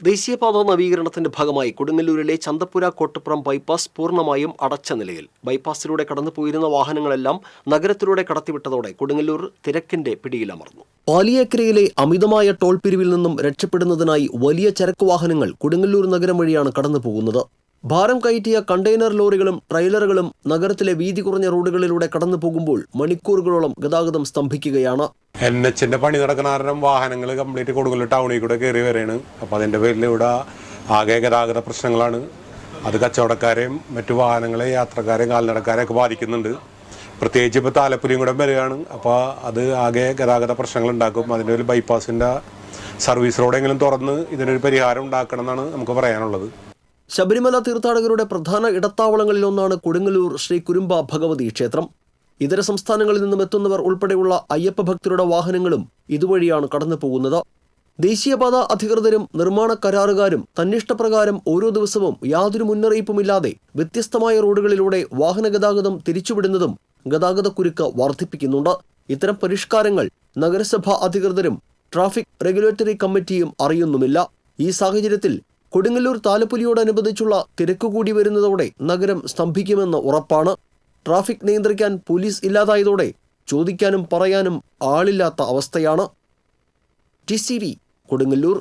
ദേശീയപാത നവീകരണത്തിന്റെ ഭാഗമായി കൊടുങ്ങല്ലൂരിലെ ചന്തപ്പുര കോട്ടപ്പുറം ബൈപ്പാസ് പൂർണ്ണമായും അടച്ച നിലയിൽ. ബൈപ്പാസിലൂടെ കടന്നുപോയിരുന്ന വാഹനങ്ങളെല്ലാം നഗരത്തിലൂടെ കടത്തിവിട്ടതോടെ കൊടുങ്ങല്ലൂർ തിരക്കിന്റെ പിടിയിലമർന്നു. പാലിയേക്കരയിലെ അമിതമായ ടോൾ പിരിവിൽ നിന്നും രക്ഷപ്പെടുന്നതിനായി വലിയ ചരക്ക് വാഹനങ്ങൾ കൊടുങ്ങല്ലൂർ നഗരം വഴിയാണ് കടന്നുപോകുന്നത്. ഭാരം കയറ്റിയ കണ്ടെയ്നർ ലോറികളും ട്രെയിലറുകളും നഗരത്തിലെ വീതി കുറഞ്ഞ റോഡുകളിലൂടെ കടന്നു പോകുമ്പോൾ മണിക്കൂറുകളോളം ഗതാഗതം സ്തംഭിക്കുകയാണ്. NH പണി നടക്കുന്ന കാരണം വാഹനങ്ങൾ കംപ്ലീറ്റ് കൊടുങ്ങല്ലൂർ ടൗണിൽ കൂടെ കയറി വരികയാണ്. അപ്പോൾ അതിൻ്റെ പേരിൽ ഇവിടെ ആകെ ഗതാഗത പ്രശ്നങ്ങളാണ്. അത് കച്ചവടക്കാരെയും മറ്റു വാഹനങ്ങളെ യാത്രക്കാരെയും കാൽനടക്കാരെയൊക്കെ ബാധിക്കുന്നുണ്ട്. പ്രത്യേകിച്ച് ഇപ്പോൾ താലപ്പൊലിയും കൂടെ വരികയാണ്. അപ്പോൾ അത് ആകെ ഗതാഗത പ്രശ്നങ്ങൾ ഉണ്ടാക്കും. അതിൻ്റെ ഒരു ബൈപ്പാസിൻ്റെ സർവീസ് റോഡെങ്കിലും തുറന്ന് ഇതിനൊരു പരിഹാരം ഉണ്ടാക്കണം എന്നാണ് നമുക്ക് പറയാനുള്ളത്. ശബരിമല തീർത്ഥാടകരുടെ പ്രധാന ഇടത്താവളങ്ങളിലൊന്നാണ് കൊടുങ്ങല്ലൂർ ശ്രീ കുരുമ്പ ഭഗവതി ക്ഷേത്രം. ഇതര സംസ്ഥാനങ്ങളിൽ നിന്നും എത്തുന്നവർ ഉൾപ്പെടെയുള്ള അയ്യപ്പ ഭക്തരുടെ വാഹനങ്ങളും ഇതുവഴിയാണ് കടന്നു പോകുന്നത്. ദേശീയപാത അധികൃതരും നിർമ്മാണ കരാറുകാരും തന്നിഷ്ടപ്രകാരം ഓരോ ദിവസവും യാതൊരു മുന്നറിയിപ്പുമില്ലാതെ വ്യത്യസ്തമായ റോഡുകളിലൂടെ വാഹന ഗതാഗതം തിരിച്ചുവിടുന്നതും ഗതാഗതക്കുരുക്ക് വർദ്ധിപ്പിക്കുന്നുണ്ട്. ഇത്തരം പരിഷ്കാരങ്ങൾ നഗരസഭാ അധികൃതരും ട്രാഫിക് റെഗുലേറ്ററി കമ്മിറ്റിയും അറിയുന്നുമില്ല. ഈ സാഹചര്യത്തിൽ കൊടുങ്ങല്ലൂർ താലപ്പൊലിയോടനുബന്ധിച്ചുള്ള തിരക്ക് കൂടി വരുന്നതോടെ നഗരം സ്തംഭിക്കുമെന്ന് ഉറപ്പാണ്. ട്രാഫിക് നിയന്ത്രിക്കാൻ പോലീസ് ഇല്ലാതായതോടെ ചോദിക്കാനും പറയാനും ആളില്ലാത്ത അവസ്ഥയാണ്. TCV കൊടുങ്ങല്ലൂർ.